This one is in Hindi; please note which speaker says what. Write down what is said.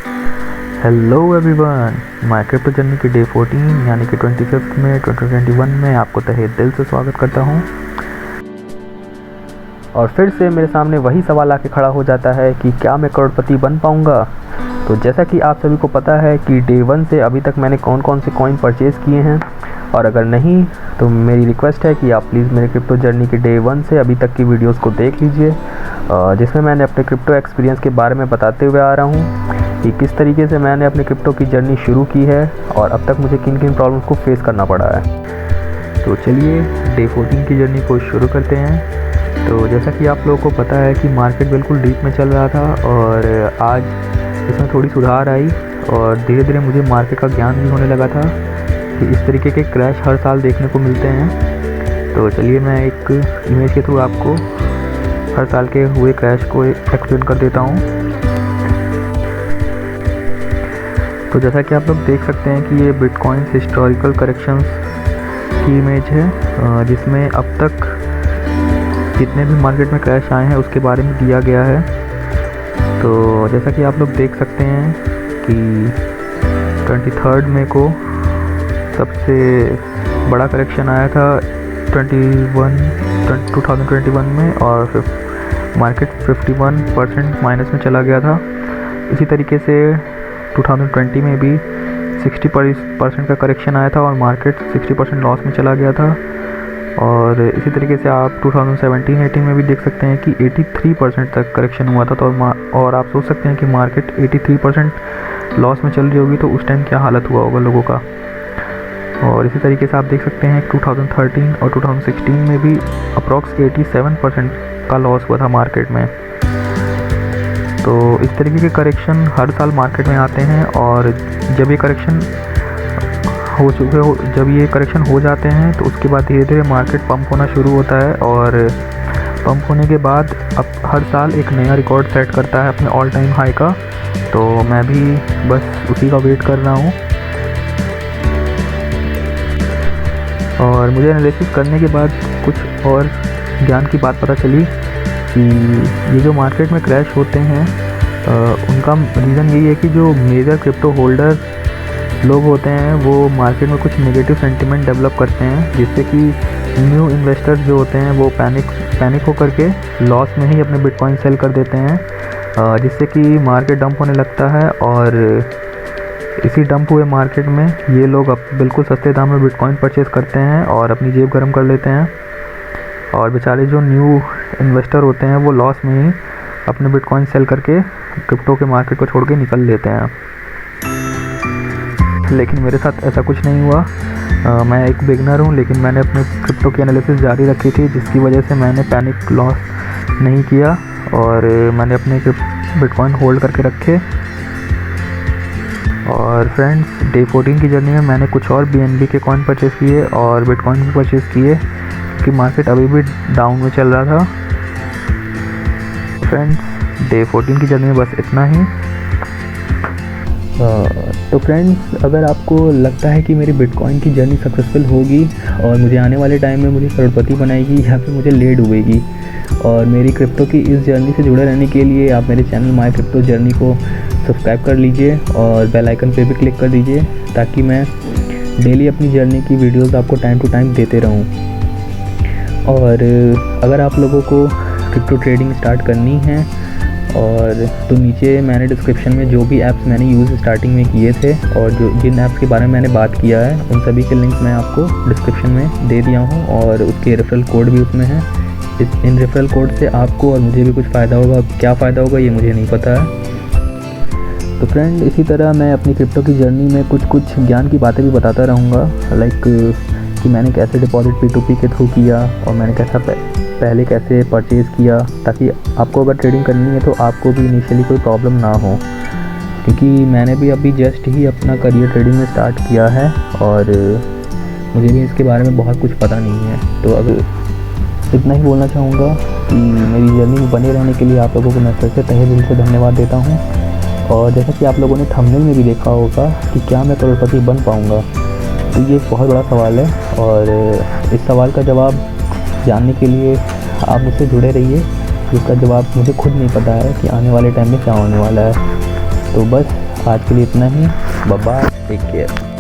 Speaker 1: Hello everyone, my crypto journey की डे 14 यानी कि 25 में 2021 में आपको तहे दिल से स्वागत करता हूं। और फिर से मेरे सामने वही सवाल आके खड़ा हो जाता है कि क्या मैं करोड़पति बन पाऊंगा। तो जैसा कि आप सभी को पता है कि डे 1 से अभी तक मैंने कौन कौन से कॉइन परचेज़ किए हैं, और अगर नहीं तो मेरी रिक्वेस्ट है कि आप प्लीज़ मेरे क्रिप्टो जर्नी के डे 1 से अभी तक की वीडियोस को देख लीजिए, जिसमें मैंने अपने क्रिप्टो एक्सपीरियंस के बारे में बताते हुए आ रहा हूँ कि किस तरीके से मैंने अपने क्रिप्टो की जर्नी शुरू की है और अब तक मुझे किन किन प्रॉब्लम्स को फेस करना पड़ा है। तो चलिए डे 14 की जर्नी को शुरू करते हैं। तो जैसा कि आप लोगों को पता है कि मार्केट बिल्कुल डीप में चल रहा था और आज इसमें थोड़ी सुधार आई और धीरे धीरे मुझे मार्केट का ज्ञान भी होने लगा था कि इस तरीके के क्रैश हर साल देखने को मिलते हैं। तो चलिए मैं एक इमेज के थ्रू आपको हर साल के हुए क्रैश को एक्सप्लेन कर देता हूँ। तो जैसा कि आप लोग देख सकते हैं कि ये बिटकॉइन हिस्टोरिकल करेक्शंस की इमेज है, जिसमें अब तक जितने भी मार्केट में क्रैश आए हैं उसके बारे में दिया गया है। तो जैसा कि आप लोग देख सकते हैं कि 23 मई को सबसे बड़ा करेक्शन आया था 2021 में और मार्केट 51% माइनस में चला गया था। इसी तरीके से 2020 में भी 60% का करेक्शन आया था और मार्केट 60% लॉस में चला गया था। और इसी तरीके से आप 2017-18 में भी देख सकते हैं कि 83% तक करेक्शन हुआ था। तो और आप सोच सकते हैं कि मार्केट 83% लॉस में चल रही होगी तो उस टाइम क्या हालत हुआ होगा लोगों का। और इसी तरीके से आप देख सकते हैं 2013 और 2016 में भी अप्रॉक्स 87% का लॉस हुआ था मार्केट में। तो इस तरीके के करेक्शन हर साल मार्केट में आते हैं और जब ये करेक्शन हो जाते हैं तो उसके बाद धीरे धीरे मार्केट पंप होना शुरू होता है और पंप होने के बाद अब हर साल एक नया रिकॉर्ड सेट करता है अपने ऑल टाइम हाई का। तो मैं भी बस उसी का वेट कर रहा हूँ। और मुझे एनालिसिस करने के बाद कुछ और ज्ञान की बात पता चली कि ये जो मार्केट में क्रैश होते हैं उनका रीज़न यही है कि जो मेजर क्रिप्टो होल्डर लोग होते हैं वो मार्केट में कुछ नेगेटिव सेंटिमेंट डेवलप करते हैं, जिससे कि न्यू इन्वेस्टर्स जो होते हैं वो पैनिक होकर के लॉस में ही अपने बिटकॉइन सेल कर देते हैं, जिससे कि मार्केट डंप होने लगता है। और इसी डंप हुए मार्केट में ये लोग अब बिल्कुल सस्ते दाम में बिटकॉइन परचेज़ करते हैं और अपनी जेब गर्म कर लेते हैं। और बेचारे जो न्यू इन्वेस्टर होते हैं वो लॉस में ही अपने बिटकॉइन सेल करके क्रिप्टो के मार्केट को छोड़ के निकल लेते हैं। लेकिन मेरे साथ ऐसा कुछ नहीं हुआ। मैं एक बिगनर हूँ, लेकिन मैंने अपने क्रिप्टो की एनालिसिस जारी रखी थी, जिसकी वजह से मैंने पैनिक लॉस नहीं किया और मैंने अपने बिटकॉइन होल्ड करके रखे। और फ्रेंड्स, डे 14 की जर्नी में मैंने कुछ और BNB के कॉइन परचेज़ किए और बिटकॉइन भी परचेज़ किए कि मार्केट अभी भी डाउन में चल रहा था। फ्रेंड्स, डे 14 की जर्नी में बस इतना ही। तो फ्रेंड्स, अगर आपको लगता है कि मेरी बिटकॉइन की जर्नी सक्सेसफुल होगी और मुझे आने वाले टाइम में मुझे करोड़पति बनाएगी या फिर मुझे ले डूबेगी, और मेरी क्रिप्टो की इस जर्नी से जुड़े रहने के लिए आप मेरे चैनल माय क्रिप्टो जर्नी को सब्सक्राइब कर लीजिए और बेल आइकन पे भी क्लिक कर दीजिए, ताकि मैं डेली अपनी जर्नी की वीडियोस आपको टाइम टू टाइम देते रहूं। और अगर आप लोगों को क्रिप्टो ट्रेडिंग स्टार्ट करनी है और तो नीचे मैंने डिस्क्रिप्शन में जो भी ऐप्स मैंने यूज़ स्टार्टिंग में किए थे और जिन ऐप्स के बारे में मैंने बात किया है उन सभी के लिंक मैं आपको डिस्क्रिप्शन में दे दिया हूँ और उसके रेफरल कोड भी उसमें है। इन रेफरल कोड से आपको और मुझे भी कुछ फ़ायदा होगा। क्या फ़ायदा होगा ये मुझे नहीं पता है। तो फ्रेंड, इसी तरह मैं अपनी क्रिप्टो की जर्नी में कुछ ज्ञान की बातें भी बताता रहूँगा, लाइक कि मैंने कैसे डिपॉजिट P2P के थ्रू किया और मैंने पहले कैसे परचेज़ किया, ताकि आपको अगर ट्रेडिंग करनी है तो आपको भी इनिशियली कोई प्रॉब्लम ना हो, क्योंकि मैंने भी अभी जस्ट ही अपना करियर ट्रेडिंग में स्टार्ट किया है और मुझे भी इसके बारे में बहुत कुछ पता नहीं है। तो अगर इतना ही बोलना चाहूँगा कि मेरी जर्नी में बने रहने के लिए आप लोगों को मैं फिर से तहे दिल से धन्यवाद देता हूँ। और जैसा कि आप लोगों ने थंबनेल में भी देखा होगा कि क्या मैं करोड़पति बन पाऊँगा, तो ये एक बहुत बड़ा सवाल है और इस सवाल का जवाब जानने के लिए आप मुझसे जुड़े रहिए। जिसका जवाब मुझे खुद नहीं पता है कि आने वाले टाइम में क्या होने वाला है। तो बस आज के लिए इतना ही। Bye bye, take care.